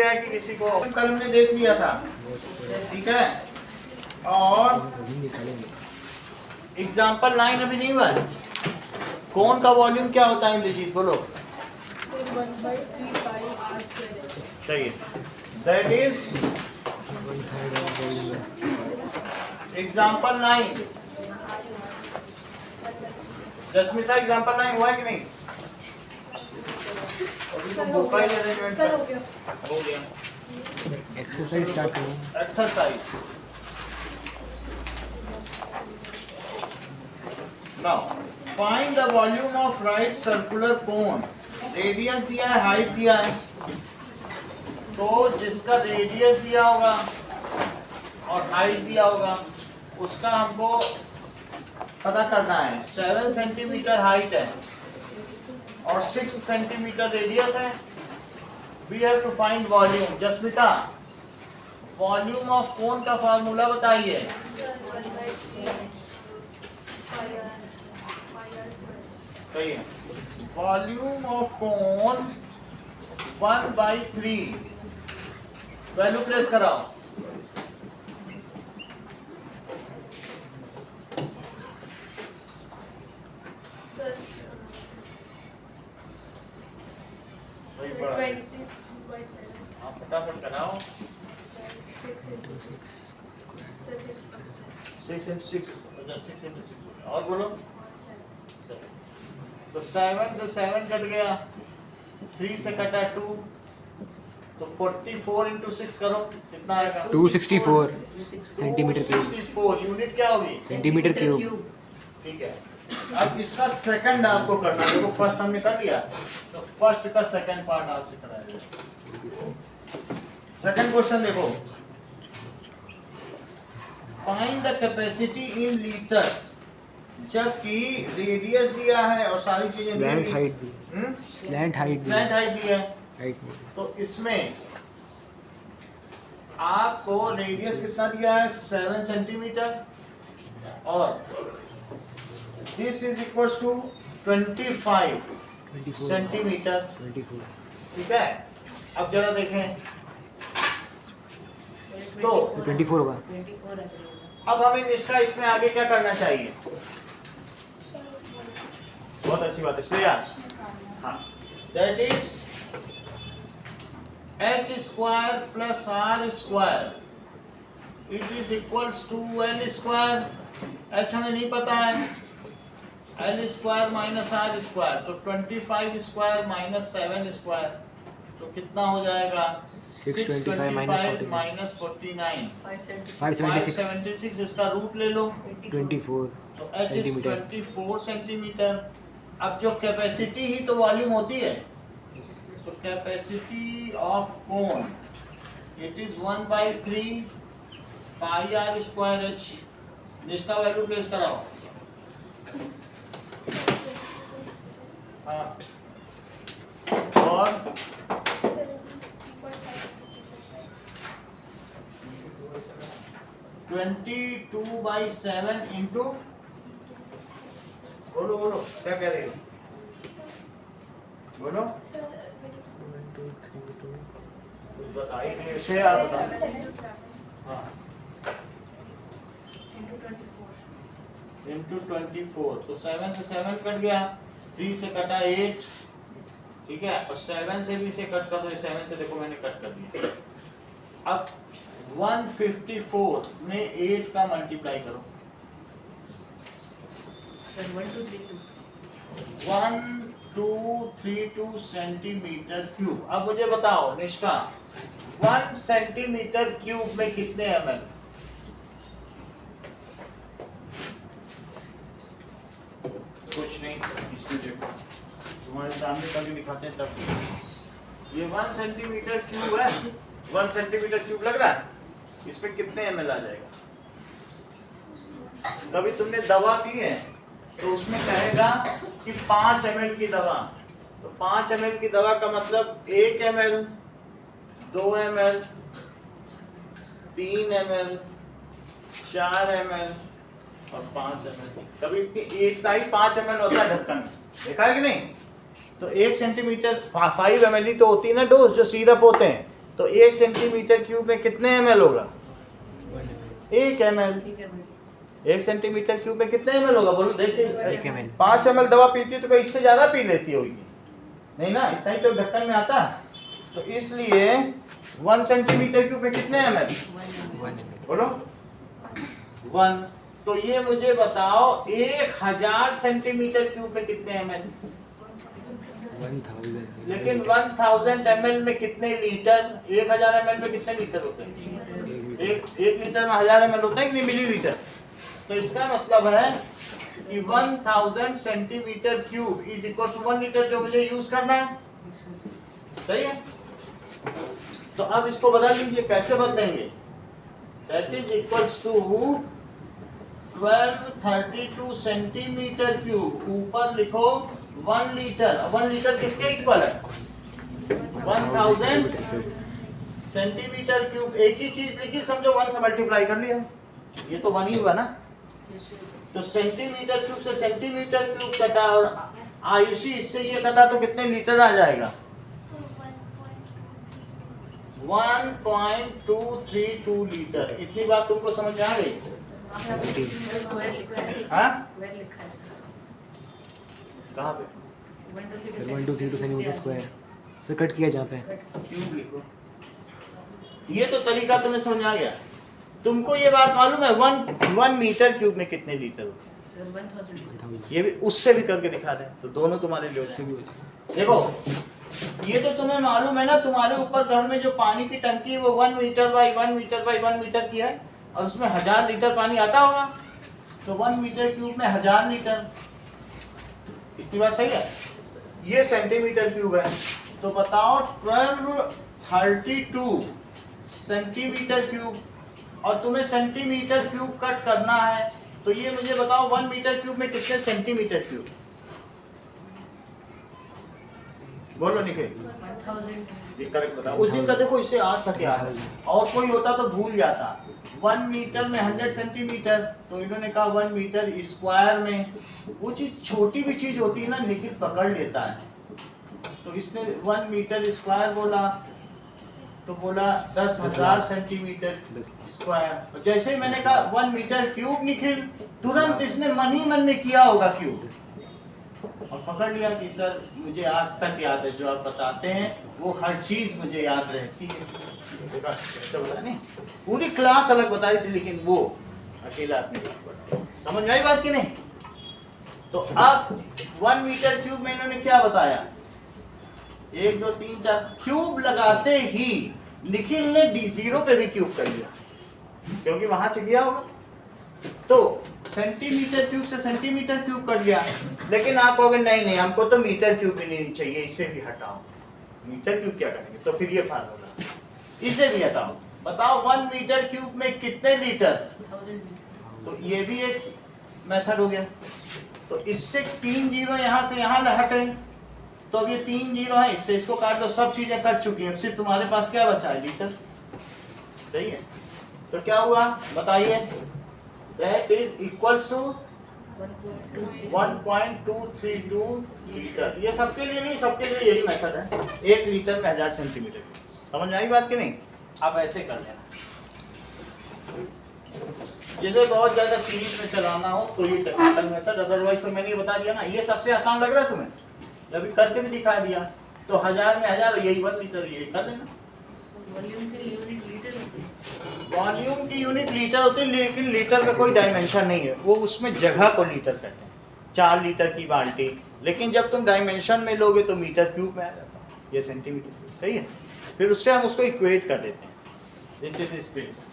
है कि किसी को कल हमने देख लिया था, ठीक है। और एग्जाम्पल 9 अभी नहीं हुआ है। कोन का वॉल्यूम क्या होता है इंद्रजीत, बोलो। 1/3 पाई r स्क्वायर। सही है, that is example 9। Jasmita example 9 हुआ है कि नहीं? अभी तो भूखा ही अरेंजमेंट सर हो गया। हो गया। एक्सरसाइज स्टार्ट करो। Exercise now find the volume of right circular cone. Radius दिया है, हाइट दिया है, तो जिसका रेडियस दिया होगा और हाइट दिया होगा उसका हमको पता करना है। 7 सेंटीमीटर हाइट है और 6 सेंटीमीटर रेडियस है। We have to find volume. Jasmita, volume of cone का फार्मूला बताइए। सही है, volume of cone 1/3। Value place कराओ। वही बड़ा है। हाँ, फटाफट कराओ। 6 into 6 और बोलो। तो 7 से 7 कट गया, 3 से कटा 2, तो 44 into 6 करो, कितना आएगा? 264 सेंटीमीटर क्यूब। 264 यूनिट क्या होगी? Centimetre cube. ठीक है, अब इसका सेकंड आपको करना है। देखो फर्स्ट हमने कर लिया, तो फर्स्ट का सेकंड पार्ट आपसे कराएगा। सेकंड क्वेश्चन देखो, find the capacity in litres. जबकि रेडियस दिया है और सारी चीजें दी स्लैंट हुई। हाइट दी। स्लैंट हाइट दी। स्लैंट हाइट दी है, हाइट तो इसमें आपको रेडियस कितना दिया है? 7 सेंटीमीटर और this is equal to 25 centimetre. 24। ठीक है, अब जरा देखें तो 24 होगा। अब हमें इसका इसमें आगे क्या करना चाहिए? बहुत अच्छी बात है श्रेया। हाँ, that is h square plus r square it is equals to l square. h हमें नहीं पता है, l square minus r square, तो 25 स्क्वायर माइनस 7 स्क्वायर, तो कितना हो जाएगा? 625 माइनस 49 576। इसका रूट ले लो, 24 तो h इज 24 सेंटीमीटर। अब जो कैपेसिटी ही तो वॉल्यूम होती है, तो capacity of cone it is 1/3 pi r square h। जिसका वैल्यू प्लेस कराओ। हाँ, और 22/7 इंटू, बोलो बोलो क्या कह रहे हो, बोलो। 1 2 3 2 कुछ बताइए नहीं, उसे आप बता। हाँ, इंटू 24, तो 7 से 7 कट गया, 3 से कटा 8, ठीक है, और 7 से भी से कट कर दो। 7 से देखो मैंने कट कर दिया। अब 154 में 8 का मल्टीप्लाई करो। 1232 सेंटीमीटर क्यूब। अब मुझे बताओ निष्का, 1 सेंटीमीटर क्यूब में कितने ml? कुछ नहीं, इसमें देखो तुम्हारे सामने कभी दिखाते हैं तब। ये 1 सेंटीमीटर क्यूब है, 1 सेंटीमीटर क्यूब लग रहा है, इसमें कितने ml आ जाएगा? कभी तुमने दवा पी है तो उसमें कहेगा कि 5 ml की दवा, तो 5 ml की दवा का मतलब 1 ml, 2 ml, 3 ml, 4 ml और 5 ml। कभी इतना ही 5 ml होता है ढक्कन, देखा है कि नहीं? तो 1 सेंटीमीटर 5 ml ही तो होती है ना डोज, जो सिरप होते हैं, तो 1 सेंटीमीटर क्यूब में कितने ml होगा? 1 ml। 1 सेंटीमीटर क्यूब में कितने ml होगा बोलो? देखिए 1 ml। 5 ml दवा पीती है तो क्या इससे ज्यादा पी लेती होगी? नहीं ना, इतना ही तो ढक्कन में आता। तो इसलिए 1 सेंटीमीटर क्यूब में कितने ml? 1 ml। बोलो 1। तो ये मुझे बताओ 1000 सेंटीमीटर क्यूब में कितने ml? 1000। लेकिन 1000 ml में कितने लीटर? 1000 ml में कितने लीटर होते हैं? एक लीटर में 1000 ml होता है कि नहीं, मिलीलीटर। तो इसका मतलब है कि 1000 centimetre cube is equal to 1 litre, जो मुझे यूज करना है। सही है। तो अब इसको बदल लीजिए, कैसे बदलेंगे? That is equals to 1232 centimetre cube, ऊपर लिखो 1 लीटर। 1 लीटर किसके इक्वल है? 1000 सेंटीमीटर क्यूब। एक ही चीज लिखी, समझो 1 से मल्टीप्लाई कर लिया, ये तो 1 ही हुआ ना। तो सेंटीमीटर क्यूब से सेंटीमीटर क्यूब कटा और आयुषी इससे ये कटा, तो कितने लीटर आ जाएगा? 1232 लीटर। इतनी बात तुमको समझ में आ गई? हाँ? कहाँ पे? Sir 1232 centimetre square sir cut किया जहाँ पे। क्यूब लिखो। ये तो तरीका तुम्हें समझ आ गया। तुमको ये बात मालूम है 1 मीटर क्यूब में कितने लीटर होते हैं? 1000। ये भी उससे भी करके दिखा दें तो दोनों तुम्हारे लिए उससे भी हो जाएगा। देखो ये तो तुम्हें मालूम है ना, तुम्हारे ऊपर घर में जो पानी की टंकी है वो 1 metre by 1 metre by 1 metre की है और उसमें 1000 लीटर पानी आता होगा। तो 1 मीटर क्यूब में 1000 लीटर। इतनी बात सही है? ये सेंटीमीटर क्यूब है। तो बताओ 1232 सेंटीमीटर क्यूब, और तुम्हें सेंटीमीटर क्यूब कट करना है। तो ये मुझे बताओ 1 मीटर क्यूब में कितने सेंटीमीटर क्यूब? बोलो निखिल। 1000। करेक्ट बताओ। उस दिन का देखो इससे आज तक याद है, और कोई होता तो भूल जाता। 1 मीटर में 100 सेंटीमीटर, तो इन्होंने कहा 1 मीटर स्क्वायर में। वो चीज छोटी भी चीज होती है ना, निखिल पकड़ लेता है। तो इसने 1 मीटर स्क्वायर बोला, तो बोला 10,000 सेंटीमीटर स्क्वायर। जैसे ही मैंने कहा 1 मीटर क्यूब निखिल, तुरंत इसने मन ही मन में किया होगा क्यूब, और पकड़ लिया कि सर मुझे आज तक याद है, जो आप बताते हैं वो हर चीज मुझे याद रहती है। देखा कैसे बता? नहीं पूरी क्लास अलग बता रही थी, लेकिन वो अकेला अपनी बात पढ़ा। समझ में आई बात कि नहीं? तो अब 1 मीटर क्यूब में इन्होंने क्या बताया? 1 2 3 4 क्यूब लगाते ही निखिल ने D0 पे भी क्यूब कर लिया, क्योंकि वहां से गया होगा। तो सेंटीमीटर क्यूब से सेंटीमीटर क्यूब कर लिया। लेकिन आप कहोगे नहीं नहीं, हमको तो मीटर क्यूब भी नहीं चाहिए, इससे भी हटाओ। मीटर क्यूब क्या करेंगे? तो फिर ये फार्मूला, इसे भी हटाओ। बताओ 1 मीटर क्यूब में कितने लीटर? 1000। तो ये भी एक मेथड हो गया। तो इससे 3 जीरो यहाँ से यहाँ हटे, तो अब ये 3 जीरो है, इससे इसको काट दो, सब चीजें कट चुकी है। अब सिर्फ तुम्हारे पास क्या बचा है? लीटर। सही है। तो क्या हुआ बताइए? That is equals to 1.232 litre. ये सबके लिए नहीं, सबके लिए यही मेथड है। 1 लीटर में 1000 सेंटीमीटर। समझ आई बात कि नहीं? आप ऐसे कर लेना। जैसे बहुत ज्यादा सीरीज में चलाना हो तो ये टेक्निकल मेथड, अदरवाइज तो मैंने ये बता दिया ना। ये सबसे आसान लग रहा है तुम्हें, अभी करके भी दिखा दिया। तो 1000 में 1000, यही 1 लीटर, यही कर लेना। वॉल्यूम की यूनिट लीटर होती है। वॉल्यूम की यूनिट लीटर होती है, लेकिन लीटर का कोई डायमेंशन नहीं है। वो उसमें जगह को लीटर कहते हैं। 4 लीटर की बाल्टी, लेकिन जब तुम डायमेंशन में लोगे तो मीटर क्यूब में आ जाता है, ये सेंटीमीटर क्यूब। सही है। फिर उससे हम उसको इक्वेट कर देते हैं। This is space.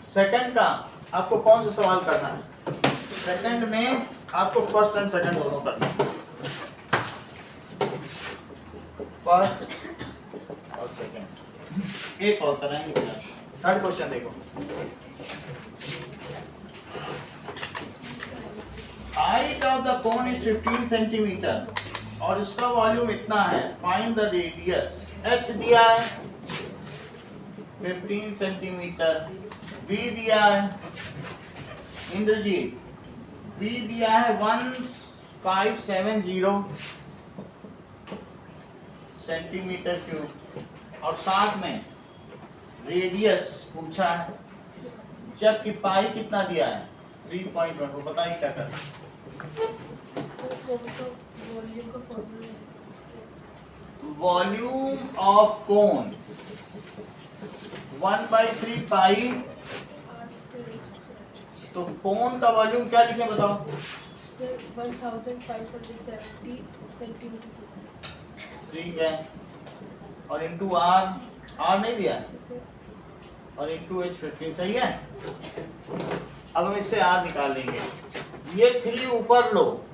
सेकंड का आपको कौन सा सवाल करना है? सेकंड में आपको फर्स्ट एंड सेकंड दोनों करना है। फर्स्ट और सेकंड एक और कराएंगे। थर्ड क्वेश्चन देखो। Height of the cone is 15 centimetre और इसका वॉल्यूम इतना है। Find the radius. h दिया है 15 सेंटीमीटर, v दिया है इंद्रजीत, v दिया है 1570 सेंटीमीटर क्यूब, और साथ में रेडियस पूछा है, जबकि पाई कितना दिया है 3.1। को बताइए क्या करें। वॉल्यूम का फॉर्मूला वॉल्यूम ऑफ कोन 1/3 पाई, तो कोन का वॉल्यूम क्या लिखे बताओ। 1570 सेंटीमीटर ठीक है, और इंटू आर, आर नहीं दिया है, और इंटू H15, सही है। अब हम इससे आर निकाल लेंगे। ये 3 ऊपर लो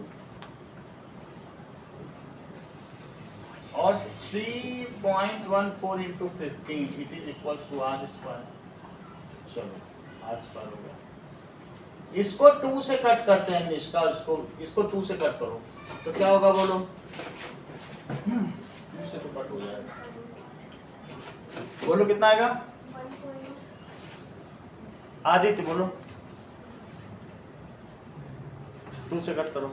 और 3.14 into 15 it is equals to r square. चलो आर स्क्वायर हो गया। इसको 2 से कट करते हैं निष्का, इसको 2 से कट करो तो क्या होगा बोलो। 2 से तो कट हो जाएगा, बोलो कितना आएगा। आदित्य बोलो, 2 से कट करो,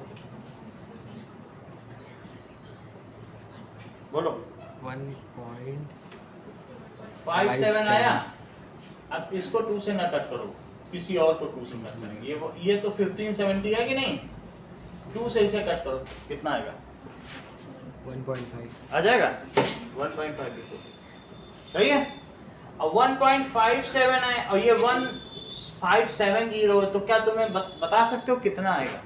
बोलो। 1.57 आया। अब इसको 2 से ना कट करो, किसी और को 2 से कट करेंगे। ये तो 1570 है कि नहीं, 2 से इसे कट करो, कितना आएगा 1.5 आ जाएगा 1.5 लिखो, सही है। अब 1.57 है और ये 1570 है, तो क्या तुम्हें बता सकते हो कितना आएगा।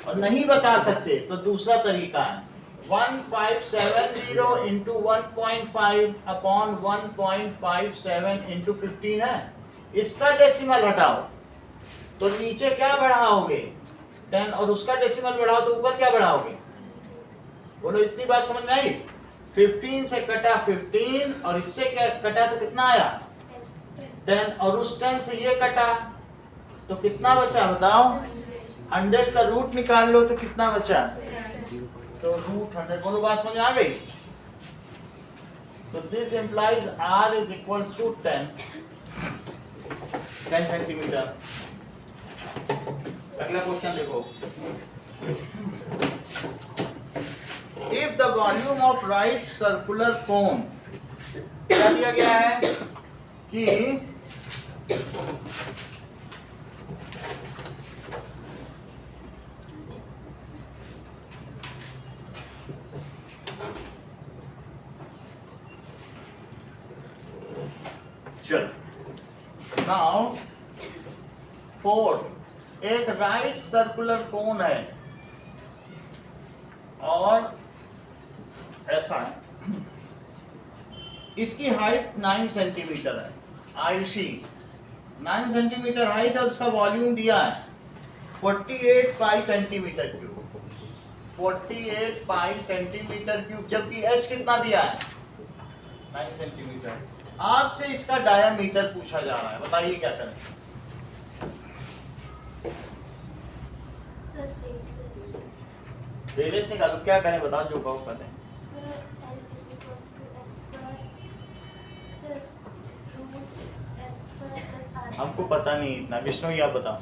और नहीं बता सकते तो दूसरा तरीका है, 1570 इंटू 1.5 अपॉन 1.57 इंटू 15 है, इसका डेसिमल हटाओ तो नीचे क्या बढ़ाओगे 10, और उसका डेसिमल बढ़ाओ तो ऊपर क्या बढ़ाओगे। बोलो इतनी बात समझ में आई। 15 से कटा 15 और इससे क्या कटा तो कितना आया 10, और उस 10 से ये कटा तो कितना बचा बताओ। 100 का रूट निकाल लो तो कितना बचा, तो रूट 100। बोलो बात समझ आ गई। तो this implies R is equals to 10 centimetre. अगला क्वेश्चन देखो। If the volume of right circular cone, क्या दिया गया है कि चलो नाउ 4, एक राइट सर्कुलर कोन है और ऐसा है, इसकी हाइट 9 सेंटीमीटर है, आयुषी 9 सेंटीमीटर हाइट है, उसका वॉल्यूम दिया है 48 pi centimetre cube, 48 pi centimetre cube, जबकि H कितना दिया है 9 सेंटीमीटर। आपसे इसका डायमीटर पूछा जा रहा है, बताइए क्या करें। रेडियस निकालो, क्या करें बताओ, जो कहो कहते हैं। हमको पता नहीं इतना, विष्णु ही आप बताओ।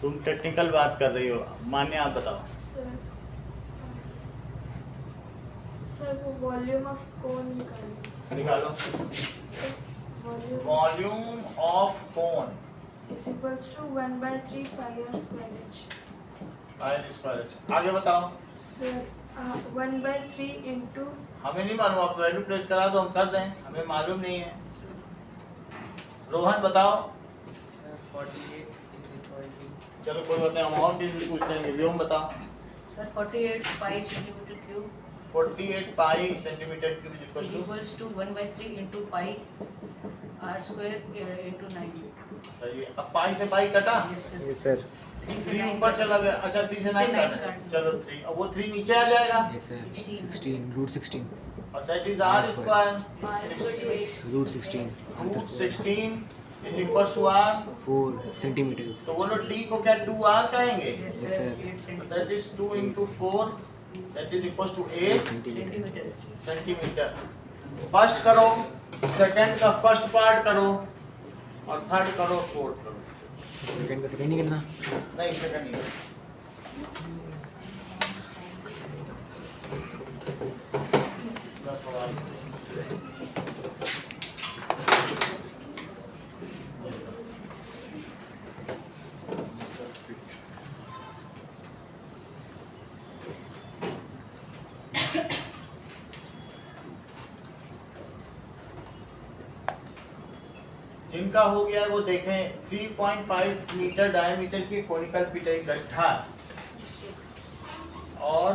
तुम टेक्निकल बात कर रही हो, मान्य आप बताओ। सर वो वॉल्यूम ऑफ कोन निकालो। Volume of cone is equals to 1/3 pi r square h। Pi square. आगे बताओ। सर 1/3 इनटू, हमें नहीं मालूम, आप वैल्यू प्लेस करा दो हम कर दें, हमें मालूम नहीं है। रोहन बताओ। चलो कोई बात नहीं, अमाउंट इजी पूछ लेंगे। व्योम बताओ। Sir 48 pi centimetre cube 48 pi centimetre cube is equals to 1/3 into pi r square into 9। सही है। अब पाई से पाई कटा, यस सर। 3 से 3 9 ऊपर चला गया। अच्छा 3 से 9 9 काटा, चलो 3, अब वो 3 नीचे आ जाएगा यस सर। 16 रूट 16 और that is r square. Root 16 root 16 is equals to r। 4 centimetre. तो बोलो d को क्या 2r कहेंगे, yes Yes, sir sir. 8 centimetre that is 2 into 4 that is equals to 8 centimetre. Centimetre. First करो, second का first part करो और third करो, फोर्थ करो। सेकंड का सेकंड ही करना। नहीं सेकंड नहीं, जिनका हो गया है वो देखें। 3.5 मीटर डायमीटर की कोनिकल पिट एक गड्ढा और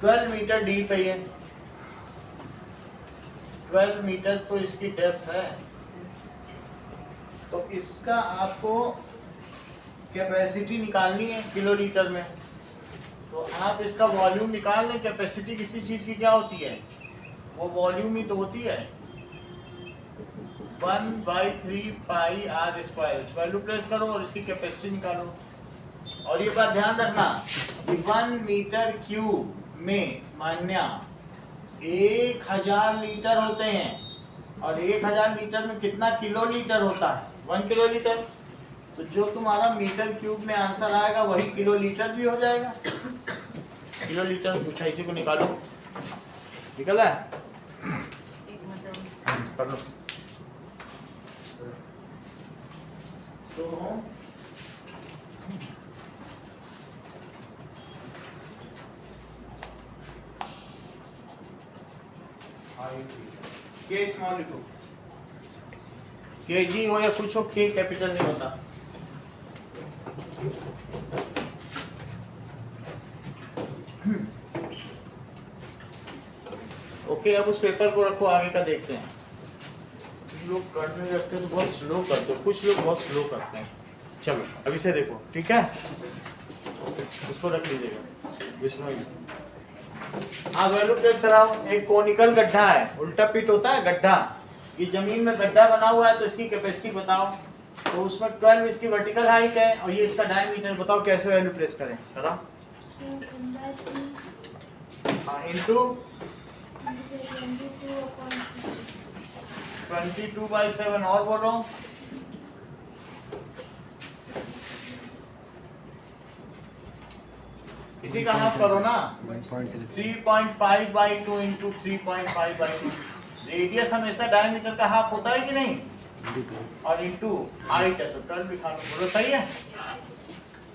12 मीटर डीप है ये। 12 मीटर तो इसकी डेप्थ है। तो इसका आपको कैपेसिटी निकालनी है किलोलीटर में। तो आप इसका वॉल्यूम निकाल लें। कैपेसिटी किसी चीज की क्या होती है, वो वॉल्यूम ही तो होती है। 1/3 pi are square. Value place करो और इसकी कैपेसिटी निकालो। और ये बात ध्यान रखना कि 1 मीटर क्यूब में मान्या 1000 लीटर होते हैं और 1000 लीटर में कितना किलो लीटर होता है, 1 किलो लीटर। तो जो तुम्हारा मीटर क्यूब में आंसर आएगा वही किलो लीटर भी हो जाएगा। किलो लीटर पूछा, इसी को निकालो। निकल रहा है, एक मतलब कर लो। तो के स्मॉल लिखो, के जी हो या कुछ हो, के कैपिटल नहीं होता। ओके, अब उस पेपर को रखो, आगे का देखते हैं। कुछ लोग करने लगते हैं तो बहुत स्लो करते हो, कुछ लोग बहुत स्लो करते हैं। चलो अभी से देखो, ठीक है, उसको रख लीजिएगा विष्णु। हाँ, वैल्यू प्लेस कराओ। एक कोनिकल गड्ढा है, उल्टा पिट होता है गड्ढा। ये जमीन में गड्ढा बना हुआ है तो इसकी कैपेसिटी बताओ। तो उसमें 12 इसकी वर्टिकल हाइट है और ये इसका डायमीटर। बताओ कैसे वैल्यू प्लेस करें। करा इनटू 22/7। और बोलो, इसी का हाफ करो ना। 3.5/2 इंटू 3.5/2। रेडियस हमेशा डायमीटर का हाफ होता है कि नहीं, और इंटू हाइट है तो 12 लिखा लो। बोलो सही है।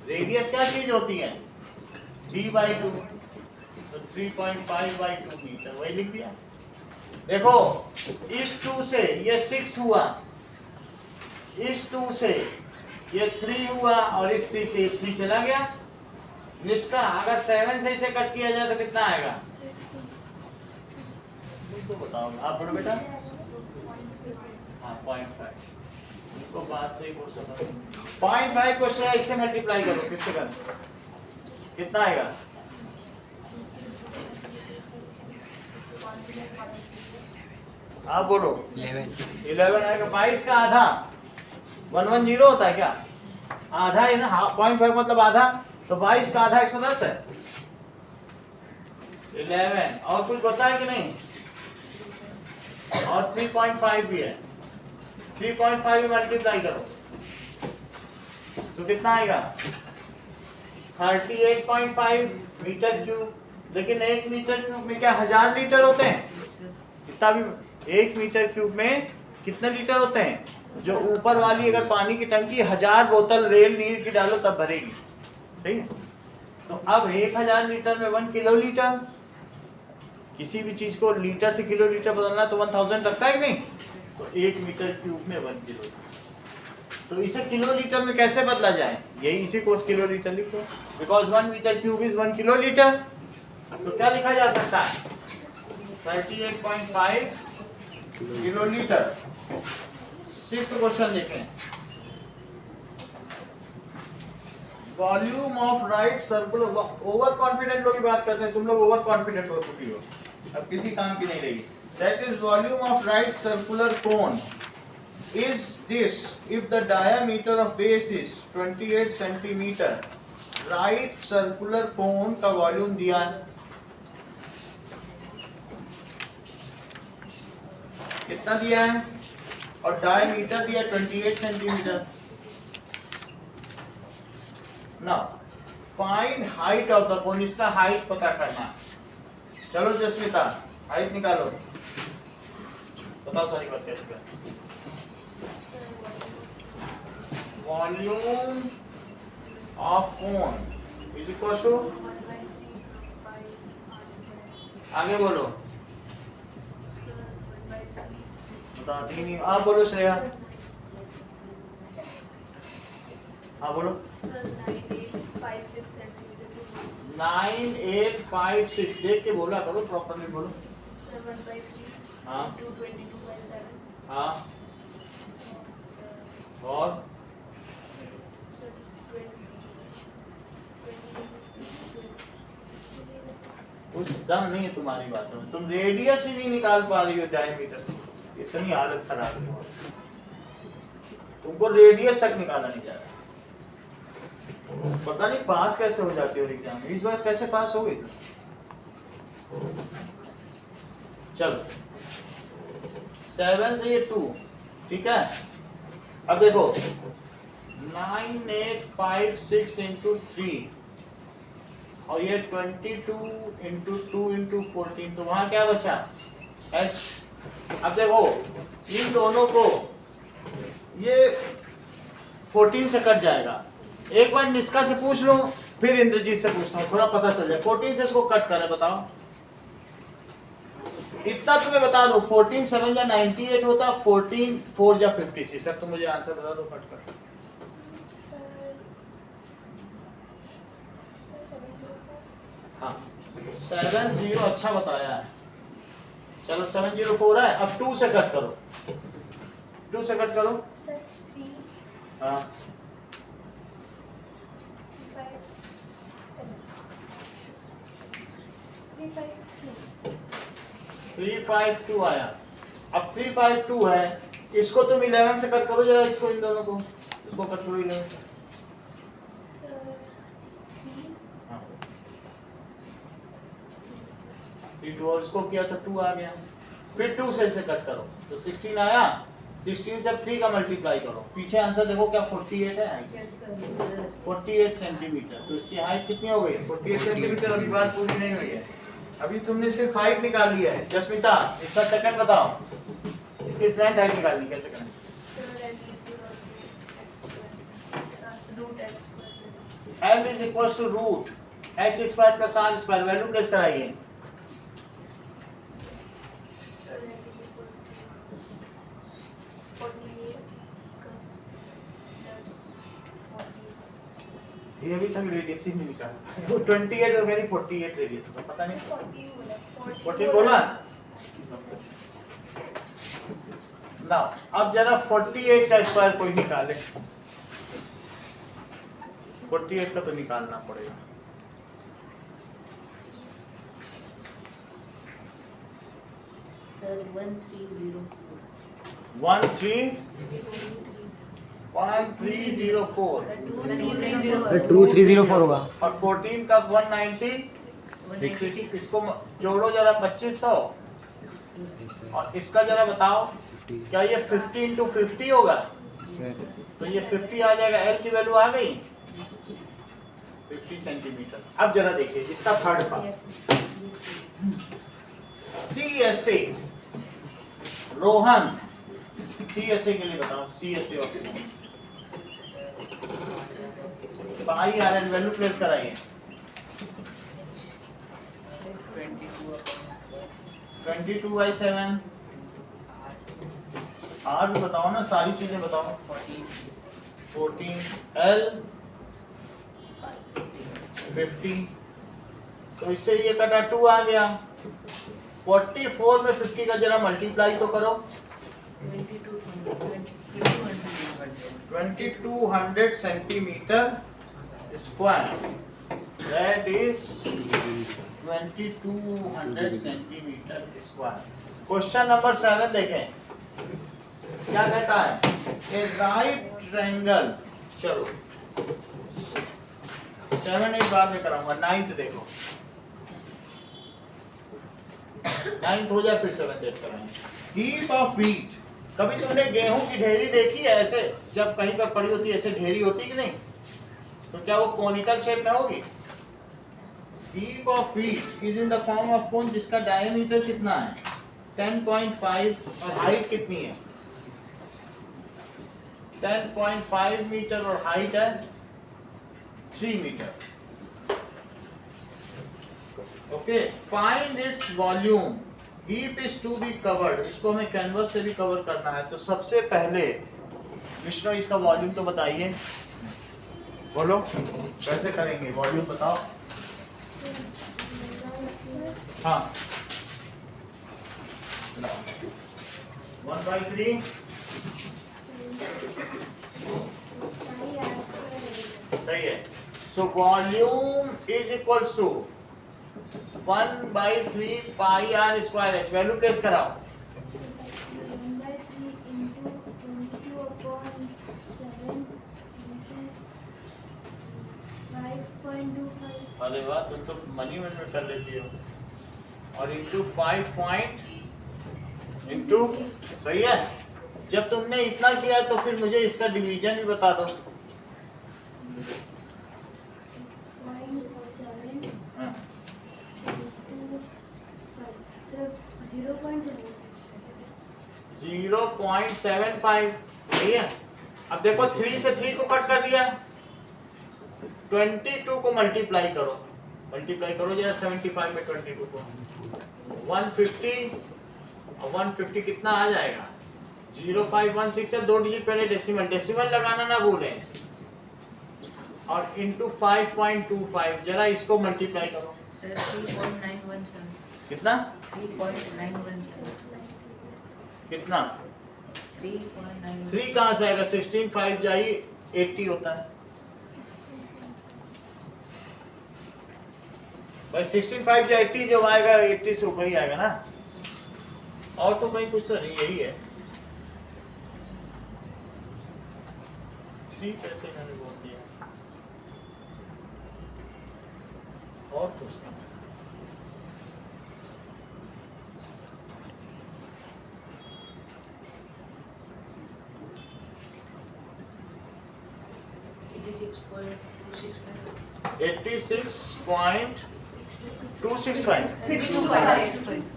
रेडियस क्या चीज होती है, d/2, तो 3.5/2 मीटर, वही लिख दिया। देखो इस 2 से ये 6 हुआ, इस 2 से ये 3 हुआ और इस 3 से 3 चला गया। इसका अगर 7 से इसे कट किया जाए तो कितना आएगा, तो बताओ आप बोलो बेटा। हाँ 0.5, इसको बात से ही पूछ सकते हैं। 0.5 क्वेश्चन है, इससे मल्टीप्लाई करो, किससे करो, कितना आएगा। आप बोलो 11 आएगा। 22 का आधा 110 होता है क्या, आधा है ना। 0.5 मतलब आधा, तो 22 का आधा 110 है। 11 और कुछ बचा है कि नहीं, और 3.5 भी है। 3.5 में मल्टीप्लाई करो तो कितना आएगा, 38.5 मीटर क्यूब। लेकिन 1 मीटर क्यूब में क्या 1000 लीटर होते हैं, कितना भी 1 मीटर क्यूब में कितने लीटर होते हैं। जो ऊपर वाली अगर पानी की टंकी 1000 बोतल रेल नीर की डालो तब भरेगी, सही है। तो अब 1000 लीटर में 1 किलो लीटर। किसी भी चीज को लीटर से किलो लीटर बदलना तो 1000 लगता है कि नहीं। तो 1 मीटर क्यूब में 1 किलो। तो इसे किलो लीटर में कैसे बदला जाए, यही इसी को किलो लीटर लिखो, because 1 metre cube is 1 kilolitre. तो क्या लिखा जा सकता है, 38.5 किलो लीटर। 6th क्वेश्चन देखें। Volume of right circular. Overconfident लोग की बात करते हैं, तुम लोग ओवर कॉन्फिडेंट हो चुकी हो, अब किसी काम की नहीं रही। That is volume of right circular cone is this if the diameter of base is 28 centimeter। Right circular cone का वॉल्यूम दिया है, कितना दिया है, और डायमीटर दिया 28 centimetre. Now find height of the cone. इसका हाइट पता करना है। चलो जसमिता हाइट निकालो, बताओ सारी बात कैसे। Volume of cone is equal to, आगे बोलो। बताती नहीं। आप बोलो श्रेया। हाँ बोलो। 9856 देख के बोला करो, प्रॉपरली बोलो। हाँ हाँ और कुछ दम नहीं है तुम्हारी बातों में, तुम रेडियस ही नहीं निकाल पा रही हो डायमीटर से, इतनी हालत खराब है तुमको, रेडियस तक निकाला नहीं जा रहा। पता नहीं पास कैसे हो जाते हो एग्जाम में, इस बार कैसे पास हो गई तुम? चलो 7 से ये 2, ठीक है। अब देखो 9856 इंटू 3 और ये 22 इंटू 2 इंटू 14, तो वहां क्या बचा h। अब देखो इन दोनों को ये 14 से कट जाएगा। एक बार निष्का से पूछ लो, फिर इंद्रजीत से पूछता हूँ, थोड़ा पता चल जाए। 14 से इसको कट करें, बताओ इतना तुम्हें बता दो। 14 7 या 98 होता, 14 4 या 56। सर तुम मुझे आंसर बता दो कट कर। हाँ 70, अच्छा बताया है। चलो 704 है। अब 2 से कट करो, 2 से कट करो। हाँ 352 आया। अब 352 है, इसको तुम 11 से कट करो जरा, इसको, इन दोनों को, इसको कट करो 11 से। हाँ 3 और इसको किया तो 2 आ गया। फिर 2 से इसे कट करो तो 16 आया। 16 से 3 का मल्टीप्लाई करो, पीछे आंसर देखो क्या 48 है। 48 सेंटीमीटर। तो इसकी हाइट कितनी हो गई? 48 सेंटीमीटर। अभी बात पूरी नहीं हुई है, अभी तुमने सिर्फ हाइट निकाल लिया है। जस्मिता इसका सेकंड बताओ, इसकी स्लैंट हाइट निकालनी कैसे करें? L is equals to root h square plus r square। Value place कराइए। ये अभी तक रेडियस ही नहीं निकाला। वो 28 और मेरी 48 रेडियस होगा, पता नहीं 14 बोला ना। अब जरा 48 का स्क्वायर कोई निकाले। 48 का तो निकालना पड़ेगा। सर 1304 1304 2304 होगा। और 14 का 196। इसको जोड़ो जरा 2500 और इसका जरा बताओ क्या ये 50 इंटू 50 होगा? तो ये 50 आ जाएगा। एल की वैल्यू आ गई 50 सेंटीमीटर। अब जरा देखिए इसका third part, CSA Rohan, CSA के लिए बताओ। CSA of pi r n value place कराइए। 22/7। आर भी बताओ ना, सारी चीजें बताओ। 14 L 50। तो इससे ये कटा 2 आ गया। 44 में 50 का जरा मल्टीप्लाई तो करो। 2200 centimetre square, that is 2200 centimetre square. Question number 7 देखें क्या कहता है। ए राइट ट्रायंगल, चलो 7 8 बाद में कराऊंगा। 9th देखो, 9th हो जाए फिर 7th 8 कराएंगे। हीप ऑफ व्हीट, कभी तुमने गेहूं की ढेरी देखी है ऐसे, जब कहीं पर पड़ी होती है ऐसे ढेरी होती कि नहीं? तो क्या वो कोनिकल शेप में होगी? Heap of wheat is in the form of cone जिसका डायमीटर कितना है 10.5 और हाइट कितनी है 10.5 मीटर और हाइट है 3 metre. Okay, find its volume heap is to be covered, इसको हमें कैनवस से भी कवर करना है। तो सबसे पहले विष्णु इसका वॉल्यूम तो बताइए, बोलो कैसे करेंगे, वॉल्यूम बताओ। हाँ 1/3 सही है। So volume is equals to 1/3 pi are square h. Value place कराओ। 1/3 into 22/7 5.25. अरे वाह, तुम तो मनी में कर लेती हो। और इंटू 5 पॉइंट इंटू, सही है। जब तुमने इतना किया तो फिर मुझे इसका डिवीजन भी बता दो। 0.7 हाँ। into 5. So 0.7. 0.75 सही है। अब देखो 3 से 3 को कट कर दिया, 22 को मल्टीप्लाई करो जरा 75 में 22 को 150, और 150 कितना आ जाएगा 0516 है। 2 डिजिट पहले डेसिमल लगाना ना भूलें, और इंटू 5.25 जरा इसको मल्टीप्लाई करो। सर 3.917 कितना 3.917 कितना 3.9 3 कहाँ से आएगा, 16 5 जाइए 80 होता है भाई। 16 5 जो 80 जो आएगा 80 से ऊपर ही आएगा ना, और तो कहीं कुछ तो नहीं, यही है। 3 कैसे मैंने बोल दिया, और कुछ नहीं।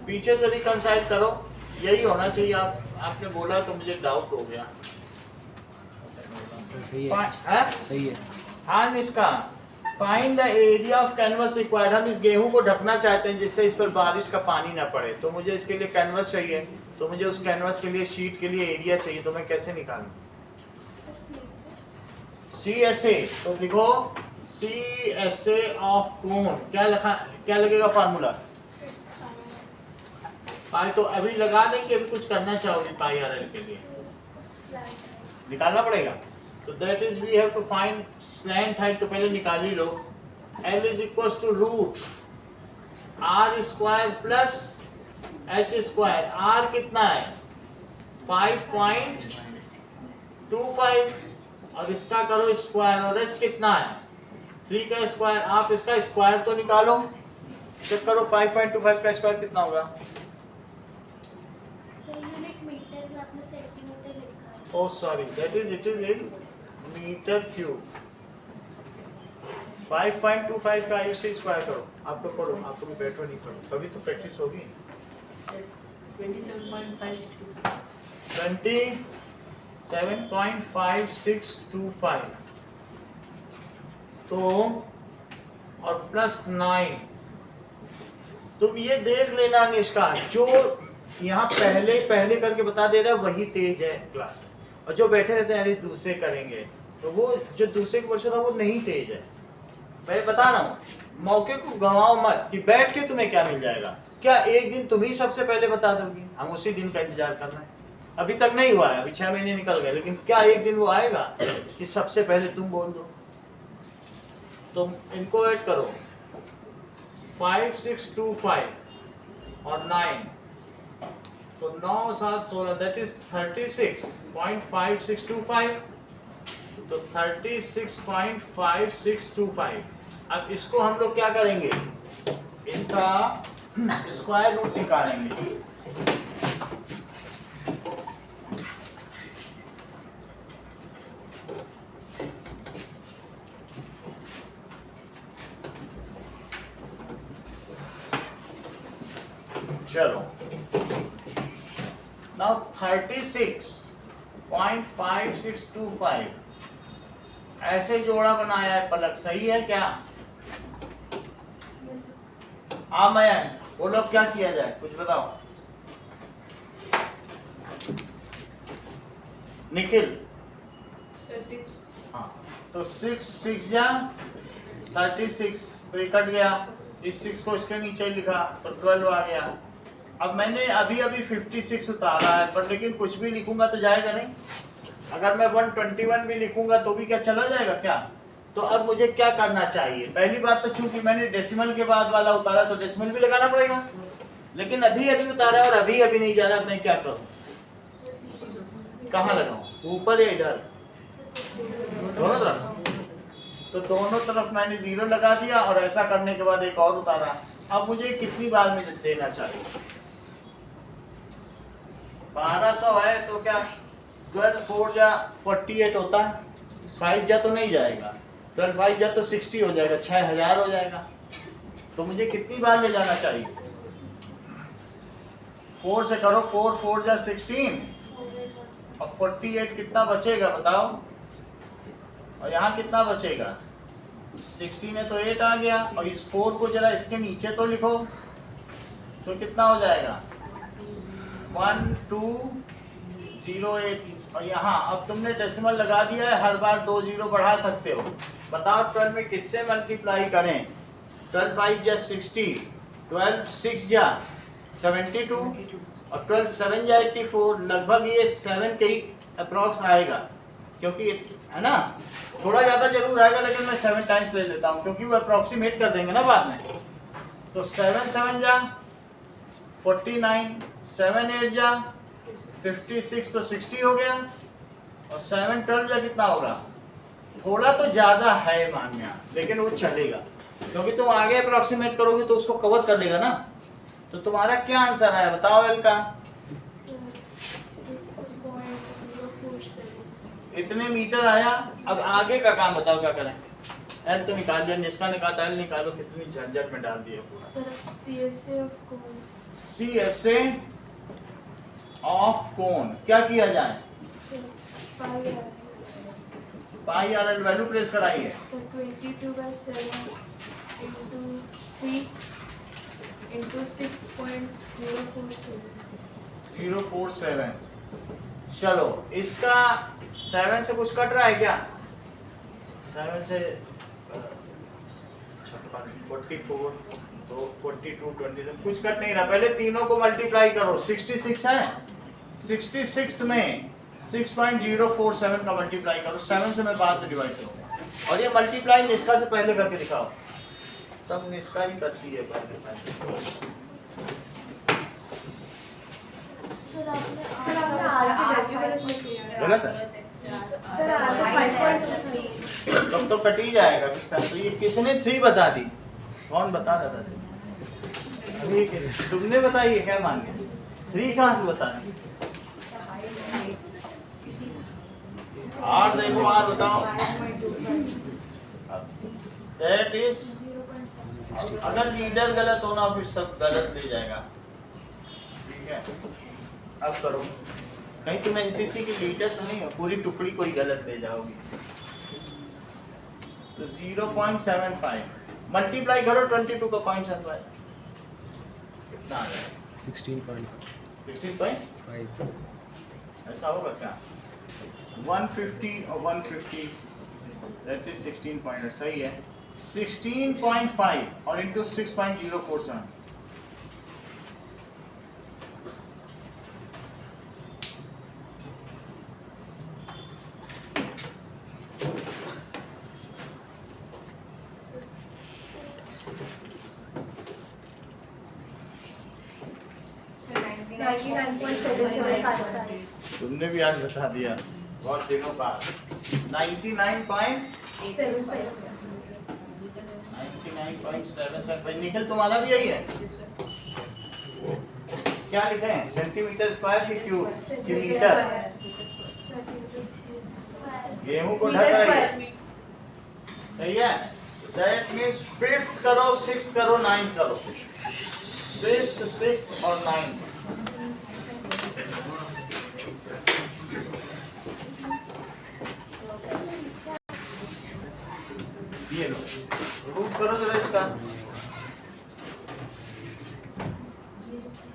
पीछे से रिकंसाइल करो, यही होना चाहिए। आपने बोला तो मुझे डाउट हो गया। सही है, सही है। हाँ इसका find the area of canvas required. हम इस गेहूं को ढकना चाहते हैं जिससे इस पर बारिश का पानी ना पड़े, तो मुझे इसके लिए कैनवस चाहिए, तो मुझे उस कैनवस के लिए शीट के लिए एरिया चाहिए, तो मैं कैसे निकालूं? CSA, तो लिखो CSA ऑफ कोन। क्या लगेगा फार्मूला? पाई तो अभी लगा देंगे, अभी कुछ करना चाहोगे पाई आर एल के लिए निकालना पड़ेगा। तो that is we have to find slant height, तो पहले निकाल ही लो। L is equals to root R square plus H square. R कितना है 5.25, और इसका करो स्क्वायर, और H कितना है 3 का स्क्वायर। आप इसका स्क्वायर तो निकालो, चेक करो 5.25 का स्क्वायर कितना होगा। सर यूनिट मीटर में आपने सेंटीमीटर लिखा है। Oh sorry, that is it is in meter cube। 5.25 का आयुष स्क्वायर करो। आप तो पढ़ो, आपको भी बैठो नहीं करो, तभी तो प्रैक्टिस होगी। 27.5625 तो और प्लस 9। तुम ये देख लेना निष्का, जो यहाँ पहले करके बता दे रहा है वही तेज है क्लास में, और जो बैठे रहते हैं अरे दूसरे करेंगे, तो वो जो दूसरे का क्वेश्चन था वो नहीं तेज है। मैं बता रहा हूँ, मौके को गंवाओ मत कि बैठ के तुम्हें क्या मिल जाएगा। क्या एक दिन तुम ही सबसे पहले बता दोगी? हम उसी दिन का इंतजार कर रहे हैं। अभी तक नहीं हुआ है, अभी 6 महीने निकल गए, लेकिन क्या एक दिन वो आएगा कि सबसे पहले तुम बोल दो? तुम इनको ऐड करो 5 6 2 5 और 9, तो 9 7 16, दैट इज 36.5625, तो 36.5625। अब इसको हम लोग क्या करेंगे, इसका स्क्वायर रूट निकालेंगे। चलो नाउ 36.5625 ऐसे जोड़ा बनाया है पलक, सही है क्या? हाँ मयंक बोलो क्या किया जाए, कुछ बताओ। निखिल Sir, 6. हाँ, तो 6 या 36, तो ये कट गया, इस 6 को इसके नीचे लिखा तो 12 आ गया। अब मैंने अभी 56 उतारा है, पर लेकिन कुछ भी लिखूंगा तो जाएगा नहीं। अगर मैं 121 भी लिखूंगा तो भी क्या चला जाएगा क्या? तो अब मुझे क्या करना चाहिए? पहली बात तो चूंकि मैंने डेसिमल के बाद वाला उतारा तो डेसिमल भी लगाना पड़ेगा, लेकिन अभी उतारा और अभी नहीं जा रहा, मैं क्या करूं? कहाँ लगाऊं, ऊपर या इधर? दोनों तरफ। तो दोनों तरफ मैंने 0 लगा दिया और ऐसा करने के बाद एक और उतारा। अब मुझे कितनी बार में देना चाहिए? 1200 है तो क्या 12 4 जा 48 होता है, 5 जा तो नहीं जाएगा, 12 5 जा तो 60 हो जाएगा, 6000 हो जाएगा। तो मुझे कितनी बार ले जाना चाहिए? 4 से करो, 4 4 जा 16 और 48 कितना बचेगा बताओ? और यहाँ कितना बचेगा? 16 है तो 8 आ गया, और इस 4 को जरा इसके नीचे तो लिखो, तो कितना हो जाएगा? 1208। और यहाँ अब तुमने डेसिमल लगा दिया है, हर बार 2 0 बढ़ा सकते हो। बताओ 12 में किससे मल्टीप्लाई करें? 12 5 जा 60, 12 6 जा 72 और 12 7 जा 84। लगभग ये 7 के ही अप्रॉक्स आएगा, क्योंकि है ना, थोड़ा ज़्यादा जरूर आएगा, लेकिन मैं 7 टाइम्स ले लेता हूँ क्योंकि वो अप्रॉक्सीमेट कर देंगे ना बाद में। तो 7 7 जा 49, 7 8 जा 56, तो 60 हो गया, और 7 12 जा कितना होगा? थोड़ा तो ज़्यादा है मान्या, लेकिन वो चलेगा क्योंकि तुम आगे अप्रॉक्सीमेट करोगे तो उसको कवर कर लेगा ना। तो तुम्हारा क्या आंसर आया बताओ एल का? 6.047। इतने मीटर आया। अब आगे का काम बताओ क्या करें? एल तो निकाल दिया, निस्का निकालता, एल निकालो, कितनी झंझट में डाल दिया पूरा। Sir CSA of cone. CSA of cone क्या किया जाए? Sir pi R L value place कराइए। Sir 22/7 into 3 into 6.047। 047। चलो इसका 7 से कुछ कट रहा है क्या? 7 से 44 तो 42 20 कुछ कट नहीं रहा। पहले तीनों को मल्टीप्लाई करो, 66 है, 66 में 6.047 का मल्टीप्लाई करो, 7 से मैं बाद में डिवाइड करूँगा। और ये मल्टीप्लाई निष्का से पहले करके दिखाओ, सब निष्का ही करती है पहले। सर आपने गलत है, तब तो कट ही जाएगा। तो ये किसने 3 बता दी? कौन बता रहा था? अभी तुमने बताई है क्या? मान के 3 कहाँ से बताया? 8 देखो, 8 बताओ। दैट इज, अगर लीडर गलत होना फिर सब गलत ले जाएगा। ठीक है, अब करो। कहीं तुम एनसीसी की लीडर तो नहीं हो, पूरी टुकड़ी कोई गलत ले जाओगी। तो 0.75 मल्टीप्लाई करो 22 का 0.75 कितना आ जाएगा? 16.5 ऐसा होगा क्या? 150 और 150 दैट इज 16 पॉइंट, सही है। 16.5 और इंटू 6.047 तुमने भी आज बता दिया, बहुत दिनों बाद। 99.77 निखिल तुम्हारा भी यही है? क्या लिखे हैं? सेंटीमीटर स्क्वायर की क्यूब की मीटर? गेहूं को ढक रही है, सही है। दैट मीन्स 5th करो, 6th करो, 9th करो। 5th 6th और 9th। ये लो, रूट करो जरा इसका।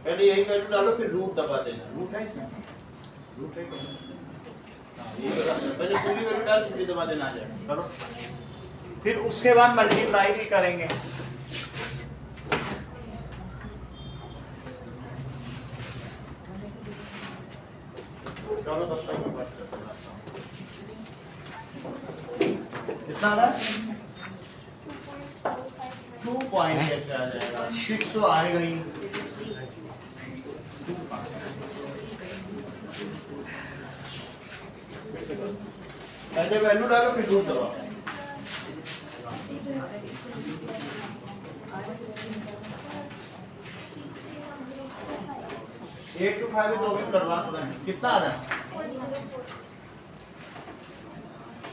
पहले यही वैल्यू डालो, फिर रूट दबा देना। रूट है इसमें? रूट है क्या? ये पहले पूरी वैल्यू डाल फिर दबा देना आ जाएगा। करो, फिर उसके बाद मल्टीप्लाई भी करेंगे। चलो तब तक मैं बात करता हूँ। कितना आ रहा है? 2 पॉइंट कैसे आ जाएगा? 6 तो आएगा ही। पहले वैल्यू डालो फिर रूट दबाओ। एट टू 5 तो भी करवा तो रहे हैं। कितना आ रहा है?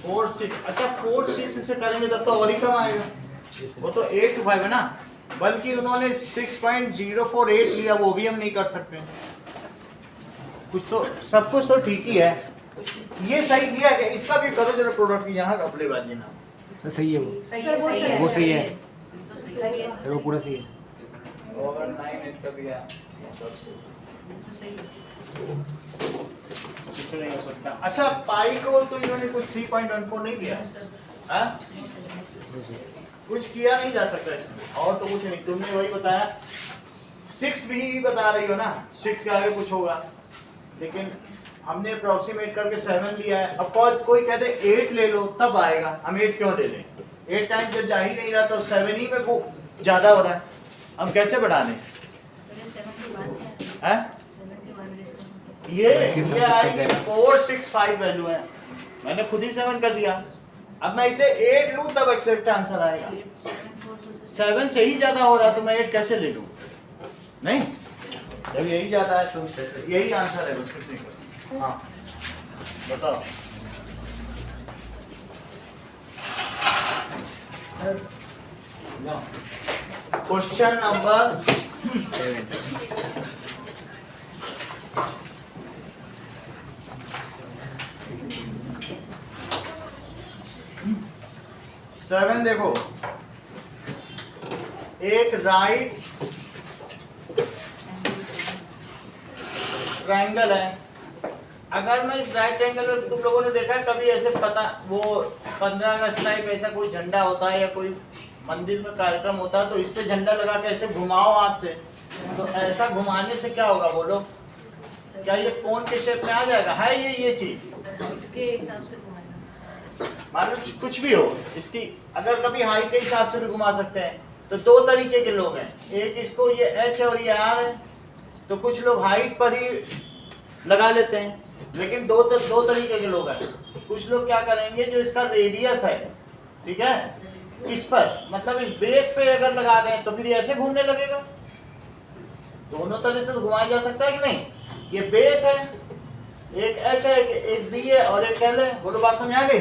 4 6। अच्छा 4 6 से करेंगे तब तो और ही कम आएगा। वो तो 8 to 5 है ना, बल्कि उन्होंने 6.048 लिया, वो भी हम नहीं कर सकते। कुछ तो सब कुछ तो ठीक ही है। ये सही दिया है, इसका भी करो जरा प्रोडक्ट यहाँ रफलेबाजी ना। सर सही है वो। सही सर, है, वो सही सही है, वो सही है। तो सही है, सर वो पूरा सही है। ओवर 9 8 का दिया तो सही है। कुछ नहीं हो सकता। अच्छा पाई को तो इन्होंने कुछ 3.14 नहीं दिया, हाँ? कुछ किया नहीं जा सकता इसमें, और तो कुछ नहीं। तुमने वही बताया, 6 भी बता रही हो ना, 6 के आगे कुछ होगा, लेकिन हमने अप्रोक्सीमेट करके 7 लिया है। अब कोई कहते 8 ले लो तब आएगा, हम 8 क्यों ले लें? 8 टाइम जब जा ही नहीं रहा तो 7 ही में वो ज़्यादा हो रहा है, हम कैसे बढ़ा लें? हैं? ये आएगी 4 6 5 वैल्यू है, मैंने खुद ही 7 कर दिया। अब मैं इसे 8 लूँ तब एक्सेप्ट आंसर आएगा। 7 से ही ज़्यादा हो रहा तो मैं 8 कैसे ले लूँ? नहीं, जब यही ज़्यादा है तो यही आंसर है, बस कुछ नहीं कर सकते। हाँ बताओ क्वेश्चन नंबर 7 देखो, एक राइट ट्रायंगल है। अगर मैं इस राइट ट्रायंगल में, तुम लोगों ने देखा है कभी ऐसे पता, वो 15 अगस्त टाइप ऐसा कोई झंडा होता है या कोई मंदिर में कार्यक्रम होता है तो इस पे झंडा लगा के ऐसे घुमाओ हाथ से, तो ऐसा घुमाने से क्या होगा बोलो? क्या ये कोन के शेप में आ जाएगा? है ये चीज के हिसाब से घुमाना, मान लो कुछ भी हो इसकी, अगर कभी हाइट के हिसाब से भी घुमा सकते हैं। तो 2 तरीके के लोग हैं, एक इसको ये H है और ये R है, तो कुछ लोग हाइट पर ही लगा लेते हैं, लेकिन दो तरीके के लोग हैं। कुछ लोग क्या करेंगे, जो इसका रेडियस है, ठीक है, इस पर मतलब इस बेस पे अगर लगा दें तो फिर ऐसे घूमने लगेगा। दोनों तरह से घुमाया जा सकता है कि नहीं? ये बेस है, एक H है, एक B है और एक L है। बोलो बात समझ आ गई?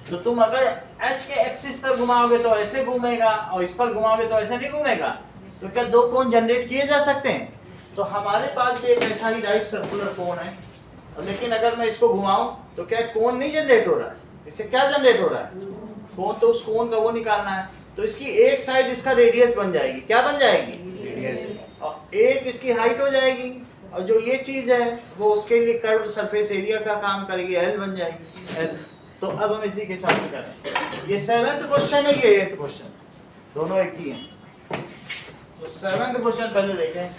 तो तुम अगर H के एक्सिस पर घुमाओगे तो ऐसे घूमेगा और इस पर घुमाओगे तो ऐसे नहीं घूमेगा। तो क्या 2 कोण जनरेट किए जा सकते हैं? तो हमारे पास भी एक ऐसा ही राइट सर्कुलर कोण है, लेकिन अगर मैं इसको घुमाऊं तो क्या कोण नहीं जनरेट हो रहा है? इससे क्या जनरेट हो रहा है? कोण। तो उस कोण का वो निकालना है, तो इसकी एक साइड इसका रेडियस बन जाएगी। क्या बन जाएगी? रेडियस। और एक इसकी हाइट हो जाएगी, और जो ये चीज है वो उसके लिए कर्व्ड सरफेस एरिया का काम करेगी, L बन जाएगी, L। तो अब हम इसी के साथ करें। ये 7th क्वेश्चन है, ये 8th क्वेश्चन, दोनों एक ही हैं। तो 7th क्वेश्चन पहले देखें।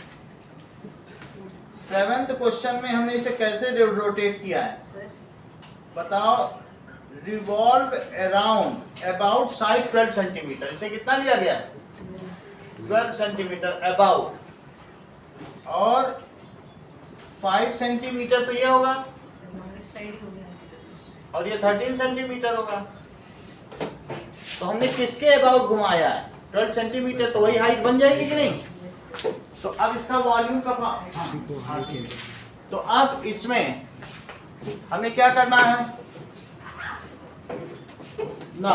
7th क्वेश्चन में हमने इसे कैसे रोटेट किया है बताओ? Revolve around about side 12 centimetre. इसे कितना लिया गया? 12 सेंटीमीटर अबाउट, और 5 सेंटीमीटर तो ये होगा, साइड हो गया, और ये 13 सेंटीमीटर होगा। तो हमने किसके अबाउट घुमाया है? 12 सेंटीमीटर, तो वही हाइट बन जाएगी कि नहीं? तो अब इसका वॉल्यूम का तो अब इसमें हमें क्या करना है ना?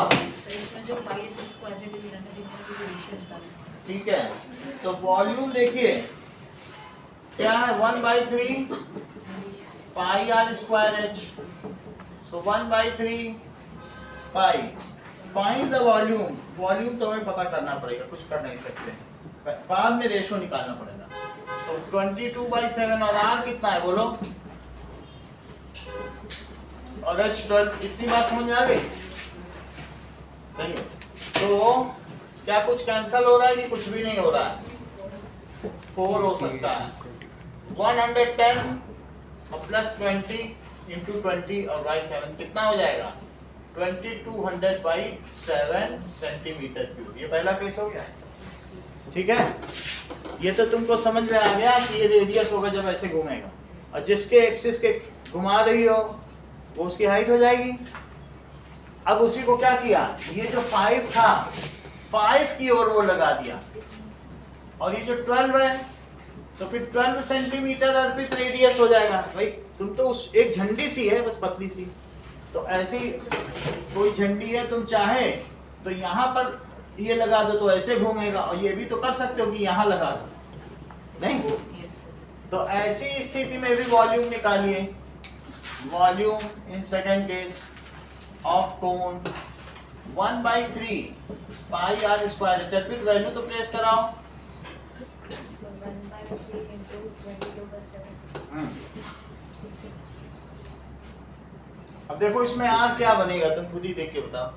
इसमें जो पाई है उसको एज इट इज रहने देना, की रेशियो निकालना। ठीक है, तो वॉल्यूम देखिए क्या है, 1/3 pi are square H. So 1/3 pi. Find the volume. Volume तो हमें पता करना पड़ेगा, कुछ कर नहीं सकते, बाद में रेशो निकालना पड़ेगा। तो 22/7 और आर कितना है बोलो? और H12। इतनी बात समझ में आ गई? सही है। तो क्या कुछ कैंसिल हो रहा है कि कुछ भी नहीं हो रहा है? 4 हो सकता है। 110 और प्लस 20 इंटू 20 और बाई 7 कितना हो जाएगा? 2200 बाई 7 सेंटीमीटर क्यूब। ये पहला केस हो गया, ठीक है। ये तो तुमको समझ में आ गया कि ये रेडियस होगा जब ऐसे घूमेगा, और जिसके एक्सिस के घुमा रही हो वो उसकी हाइट हो जाएगी। अब उसी को क्या किया, ये जो 5 था 5 की ओर वो लगा दिया, और ये जो 12 है तो फिर 12 सेंटीमीटर अर्पित रेडियस हो जाएगा। भाई तुम तो उस एक झंडी सी है, बस पतली सी, तो ऐसी कोई झंडी है, तुम चाहे तो यहाँ पर ये लगा दो तो ऐसे घूमेगा, और ये भी तो कर सकते हो कि यहाँ लगा दो, नहीं? तो ऐसी स्थिति में भी वॉल्यूम निकालिए। Volume in second case of cone 1/3 pi are square. चटपिट वैल्यू तो प्लेस कराओ। 1/3 into 22/7. अब देखो इसमें आर क्या बनेगा, तुम खुद ही देख के बताओ,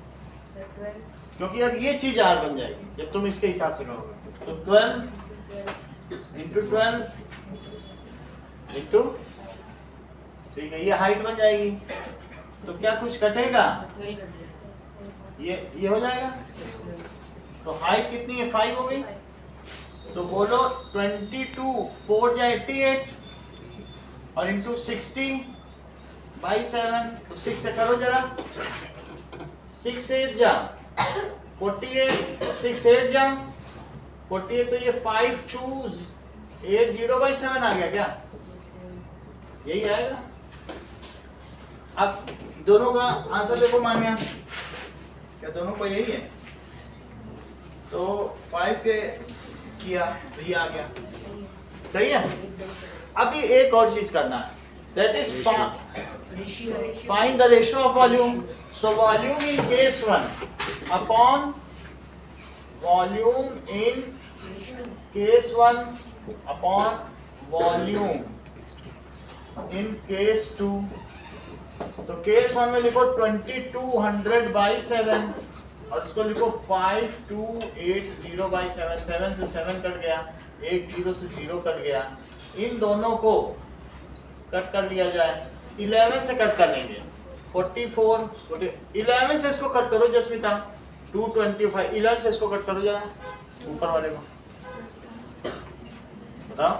So 12 क्योंकि अब ये चीज आर बन जाएगी जब तुम इसके हिसाब से करोगे। तो 12 इंटू 12 इंटू, ठीक है, ये हाइट बन जाएगी। तो क्या कुछ कटेगा? ये हो जाएगा। तो हाइट कितनी है? 5 हो गई। तो बोलो 22 4 जा 88 और इंटू 60/7, तो 6 से करो जरा, 6 8 जा 48, 6 8 जा 48, तो ये 5280/7 आ गया क्या? यही आएगा। अब दोनों का आंसर देखो मान्या, क्या दोनों को यही है? तो 5 के किया तो ये आ गया, सही है। अब ये एक और चीज करना है, that is find the ratio of volume. So volume in case 1 upon volume in case 1 upon volume in case 2। तो केस 1 में लिखो 2200/7 और इसको लिखो 5280/7। 7 से 7 कट गया, एक 0 से 0 कट गया। इन दोनों को कट कर लिया जाए, 11 से कट कर लेंगे 44, 11 से इसको कट करो जस्मिता, 225। 11 से इसको कट करो जरा ऊपर वाले को, बताओ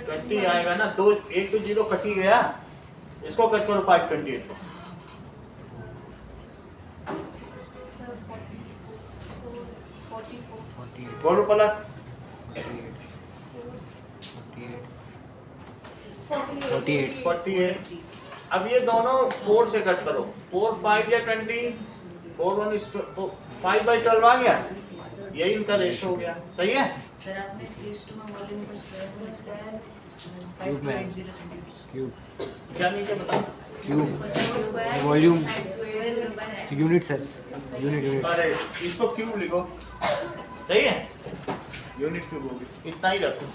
20 आएगा ना, दो एक तो 0 कट ही गया, इसको कट करो 528 को। बोलो पलक। 48। अब ये दोनों 4 से कट करो, 4 5 या 20, 4 1 is 2, 5/12 आ गया, यही इनका रेशो हो गया, सही है। सर आपने केस 2 में वॉल्यूम को स्क्वायर क्यूब में 5.80 क्यूब क्या नीचे बताओ? Cube volume unit sir, unit. अरे इसको क्यूब लिखो, सही है, यूनिट क्यूब होगी, इतना ही रखो।